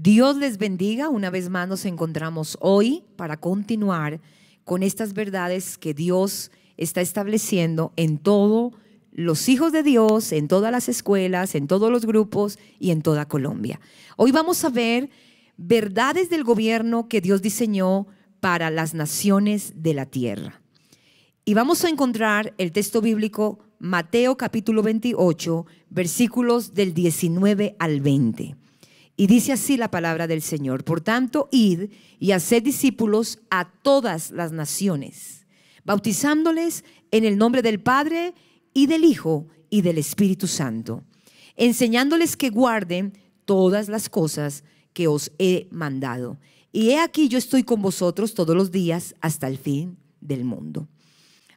Dios les bendiga. Una vez más nos encontramos hoy para continuar con estas verdades que Dios está estableciendo en todos los hijos de Dios, en todas las escuelas, en todos los grupos y en toda Colombia. Hoy vamos a ver verdades del gobierno que Dios diseñó para las naciones de la tierra. Y vamos a encontrar el texto bíblico Mateo capítulo 28, versículos del 19 al 20. Y dice así la palabra del Señor: por tanto, id y haced discípulos a todas las naciones, bautizándoles en el nombre del Padre y del Hijo y del Espíritu Santo, enseñándoles que guarden todas las cosas que os he mandado. Y he aquí, yo estoy con vosotros todos los días hasta el fin del mundo.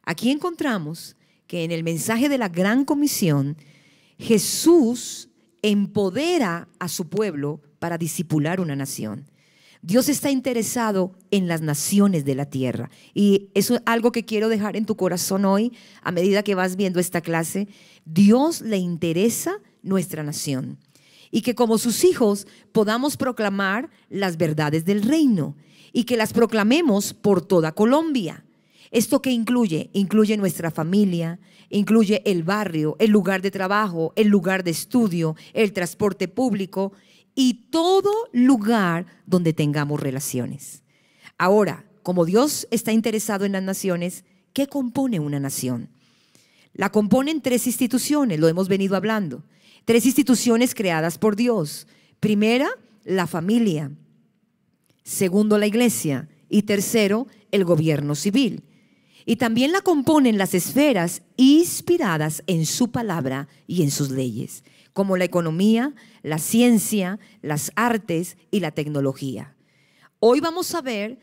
Aquí encontramos que en el mensaje de la Gran Comisión, Jesús empodera a su pueblo para discipular una nación. Dios está interesado en las naciones de la tierra, y eso es algo que quiero dejar en tu corazón hoy a medida que vas viendo esta clase. Dios le interesa nuestra nación, y que como sus hijos podamos proclamar las verdades del reino y que las proclamemos por toda Colombia. ¿Esto qué incluye? Incluye nuestra familia, incluye el barrio, el lugar de trabajo, el lugar de estudio, el transporte público y todo lugar donde tengamos relaciones. Ahora, como Dios está interesado en las naciones, ¿qué compone una nación? La componen tres instituciones, lo hemos venido hablando. Tres instituciones creadas por Dios. Primera, la familia. Segundo, la iglesia. Y tercero, el gobierno civil. Y también la componen las esferas inspiradas en su palabra y en sus leyes, como la economía, la ciencia, las artes y la tecnología. Hoy vamos a ver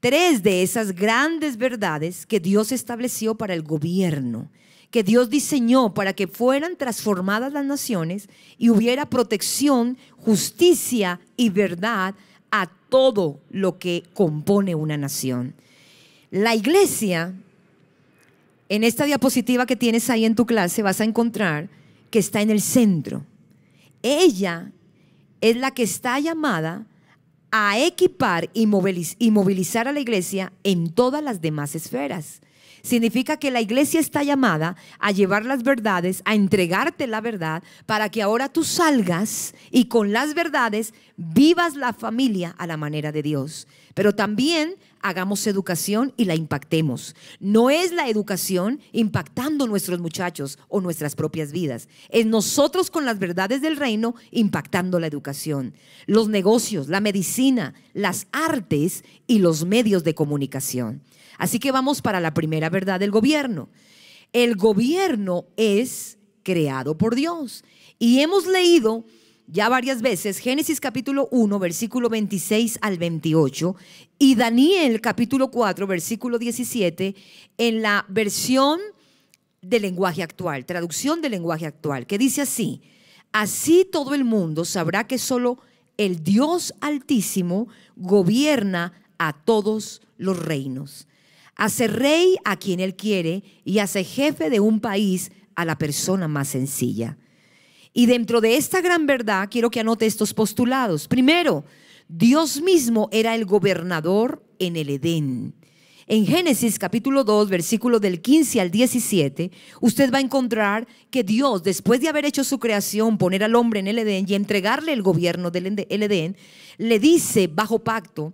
tres de esas grandes verdades que Dios estableció para el gobierno, que Dios diseñó para que fueran transformadas las naciones y hubiera protección, justicia y verdad a todo lo que compone una nación. La iglesia, en esta diapositiva que tienes ahí en tu clase, vas a encontrar que está en el centro. Ella es la que está llamada a equipar y movilizar a la iglesia en todas las demás esferas. Significa que la iglesia está llamada a llevar las verdades, a entregarte la verdad, para que ahora tú salgas y con las verdades vivas la familia a la manera de Dios. Pero también hagamos educación y la impactemos. No es la educación impactando nuestros muchachos o nuestras propias vidas. Es nosotros con las verdades del reino impactando la educación, los negocios, la medicina, las artes y los medios de comunicación. Así que vamos para la primera verdad del gobierno. El gobierno es creado por Dios. Y hemos leído ya varias veces Génesis capítulo 1, versículo 26 al 28 y Daniel capítulo 4, versículo 17 en la versión del lenguaje actual, traducción del lenguaje actual, que dice así: así todo el mundo sabrá que solo el Dios Altísimo gobierna a todos los reinos. Hace rey a quien Él quiere y hace jefe de un país a la persona más sencilla. Y dentro de esta gran verdad quiero que anote estos postulados. Primero, Dios mismo era el gobernador en el Edén. En Génesis capítulo 2, versículos del 15 al 17, usted va a encontrar que Dios, después de haber hecho su creación, poner al hombre en el Edén y entregarle el gobierno del Edén, le dice bajo pacto: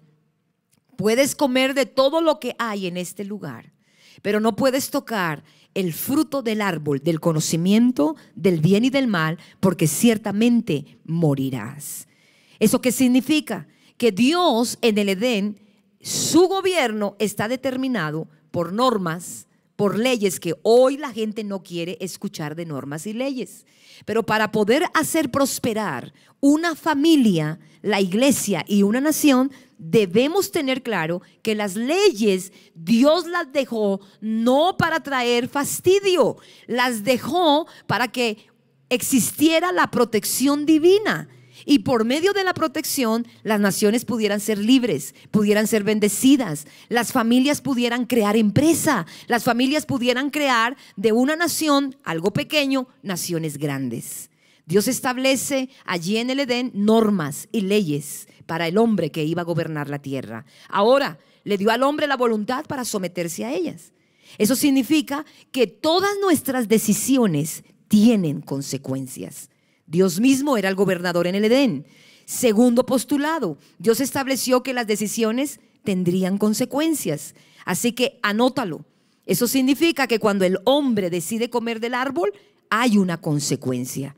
puedes comer de todo lo que hay en este lugar, pero no puedes tocar el fruto del árbol del conocimiento del bien y del mal, porque ciertamente morirás. ¿Eso qué significa? Que Dios en el Edén, su gobierno está determinado por normas, por leyes que hoy la gente no quiere escuchar de normas y leyes. Pero para poder hacer prosperar una familia, la iglesia y una nación, debemos tener claro que las leyes Dios las dejó no para traer fastidio, las dejó para que existiera la protección divina. Y por medio de la protección, las naciones pudieran ser libres, pudieran ser bendecidas, las familias pudieran crear empresa, las familias pudieran crear de una nación, algo pequeño, naciones grandes. Dios establece allí en el Edén normas y leyes para el hombre que iba a gobernar la tierra. Ahora le dio al hombre la voluntad para someterse a ellas. Eso significa que todas nuestras decisiones tienen consecuencias. Dios mismo era el gobernador en el Edén. Segundo postulado, Dios estableció que las decisiones tendrían consecuencias. Así que anótalo. Eso significa que cuando el hombre decide comer del árbol, hay una consecuencia.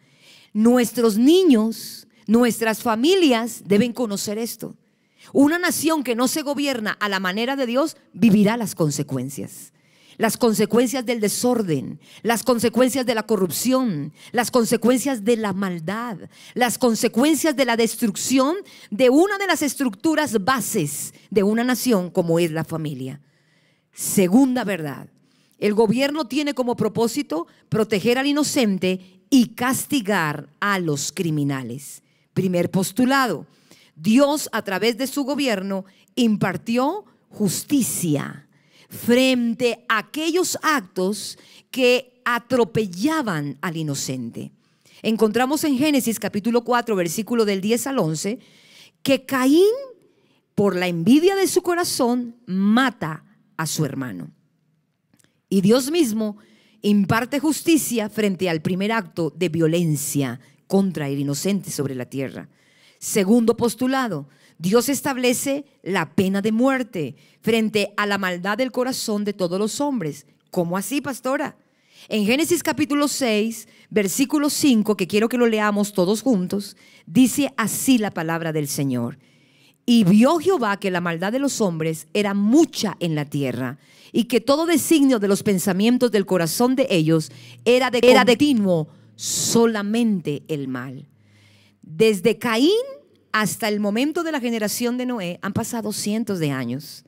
Nuestros niños, nuestras familias deben conocer esto. Una nación que no se gobierna a la manera de Dios vivirá las consecuencias. Las consecuencias del desorden, las consecuencias de la corrupción, las consecuencias de la maldad, las consecuencias de la destrucción de una de las estructuras bases de una nación como es la familia. Segunda verdad, el gobierno tiene como propósito proteger al inocente y castigar a los criminales. Primer postulado, Dios a través de su gobierno impartió justicia frente a aquellos actos que atropellaban al inocente. Encontramos en Génesis capítulo 4, versículo del 10 al 11, que Caín, por la envidia de su corazón, mata a su hermano. Y Dios mismo imparte justicia frente al primer acto de violencia contra el inocente sobre la tierra. Segundo postulado, Dios establece la pena de muerte frente a la maldad del corazón de todos los hombres. ¿Cómo así, pastora? En Génesis capítulo 6, versículo 5, que quiero que lo leamos todos juntos, dice así la palabra del Señor. Y vio Jehová que la maldad de los hombres era mucha en la tierra, y que todo designio de los pensamientos del corazón de ellos era de continuo solamente el mal. Desde Caín hasta el momento de la generación de Noé han pasado cientos de años.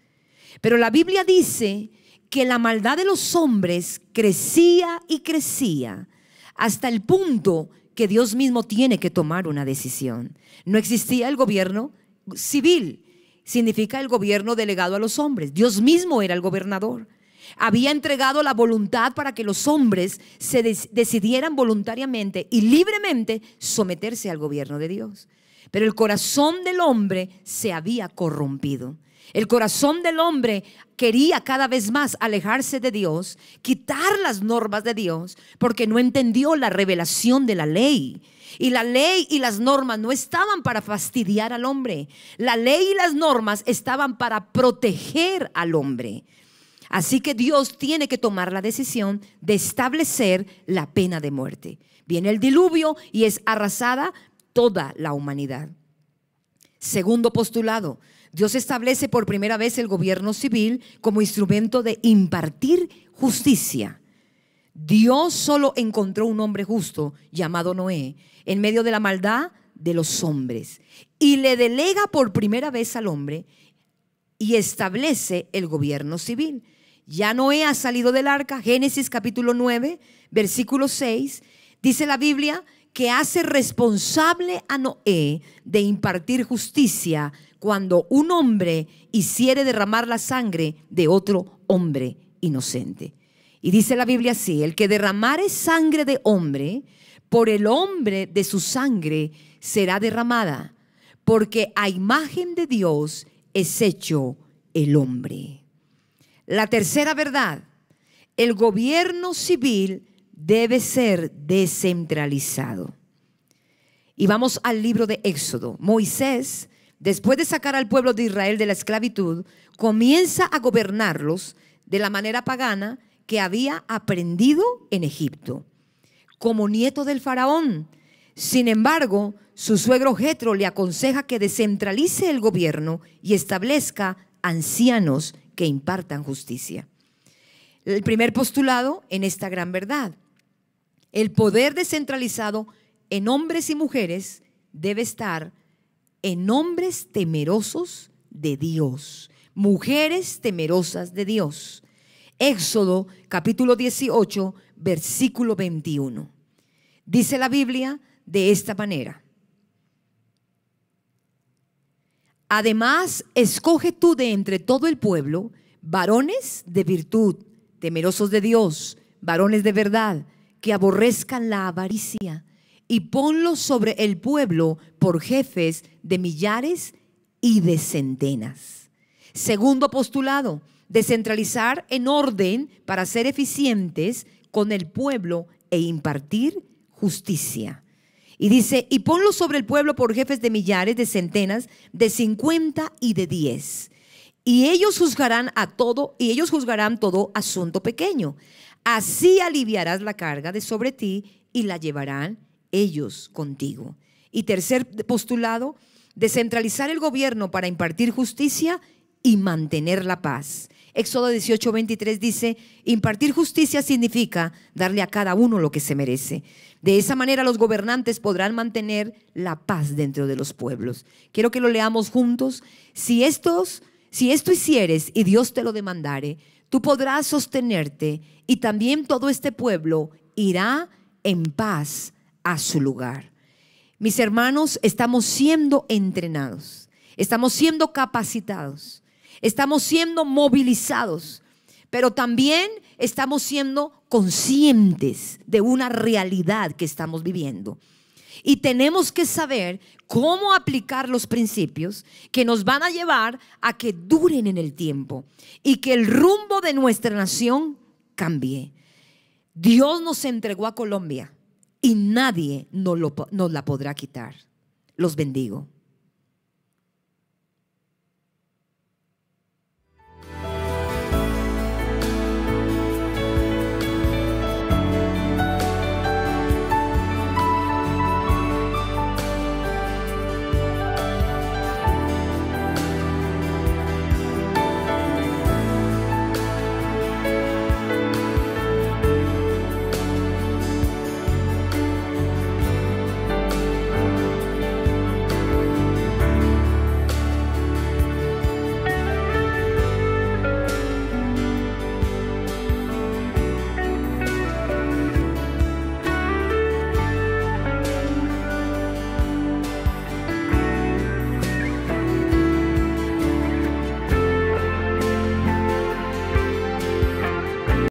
Pero la Biblia dice que la maldad de los hombres crecía y crecía hasta el punto que Dios mismo tiene que tomar una decisión. No existía el gobierno civil, significa el gobierno delegado a los hombres. Dios mismo era el gobernador. Había entregado la voluntad para que los hombres se decidieran voluntariamente y libremente someterse al gobierno de Dios. Pero el corazón del hombre se había corrompido. El corazón del hombre quería cada vez más alejarse de Dios, quitar las normas de Dios, porque no entendió la revelación de la ley. Y la ley y las normas no estaban para fastidiar al hombre. La ley y las normas estaban para proteger al hombre. Así que Dios tiene que tomar la decisión de establecer la pena de muerte. Viene el diluvio y es arrasada toda la humanidad. Segundo postulado, Dios establece por primera vez el gobierno civil como instrumento de impartir justicia. Dios solo encontró un hombre justo llamado Noé en medio de la maldad de los hombres y le delega por primera vez al hombre y establece el gobierno civil. Ya Noé ha salido del arca. Génesis capítulo 9, versículo 6, dice la Biblia que hace responsable a Noé de impartir justicia cuando un hombre hiciere derramar la sangre de otro hombre inocente. Y dice la Biblia así: el que derramare sangre de hombre, por el hombre de su sangre será derramada, porque a imagen de Dios es hecho el hombre. La tercera verdad, el gobierno civil debe ser descentralizado. Y vamos al libro de Éxodo. Moisés, después de sacar al pueblo de Israel de la esclavitud, comienza a gobernarlos de la manera pagana que había aprendido en Egipto, como nieto del faraón. Sin embargo, su suegro Jetro le aconseja que descentralice el gobierno y establezca ancianos que impartan justicia. El primer postulado en esta gran verdad: el poder descentralizado en hombres y mujeres debe estar en hombres temerosos de Dios, mujeres temerosas de Dios. Éxodo capítulo 18, versículo 21. Dice la Biblia de esta manera: además, escoge tú de entre todo el pueblo varones de virtud, temerosos de Dios, varones de verdad, que aborrezcan la avaricia, y ponlos sobre el pueblo por jefes de millares y de centenas. Segundo postulado, descentralizar en orden para ser eficientes con el pueblo e impartir justicia. Y dice, y ponlos sobre el pueblo por jefes de millares, de centenas, de 50 y de 10. Y ellos juzgarán todo asunto pequeño. Así aliviarás la carga de sobre ti y la llevarán ellos contigo. Y tercer postulado, descentralizar el gobierno para impartir justicia y mantener la paz. Éxodo 18:23 dice, impartir justicia significa darle a cada uno lo que se merece. De esa manera los gobernantes podrán mantener la paz dentro de los pueblos. Quiero que lo leamos juntos. Si esto hicieres y Dios te lo demandare, tú podrás sostenerte y también todo este pueblo irá en paz a su lugar. Mis hermanos, estamos siendo entrenados, estamos siendo capacitados, estamos siendo movilizados, pero también estamos siendo conscientes de una realidad que estamos viviendo. Y tenemos que saber cómo aplicar los principios que nos van a llevar a que duren en el tiempo y que el rumbo de nuestra nación cambie. Dios nos entregó a Colombia y nadie nos la podrá quitar. Los bendigo.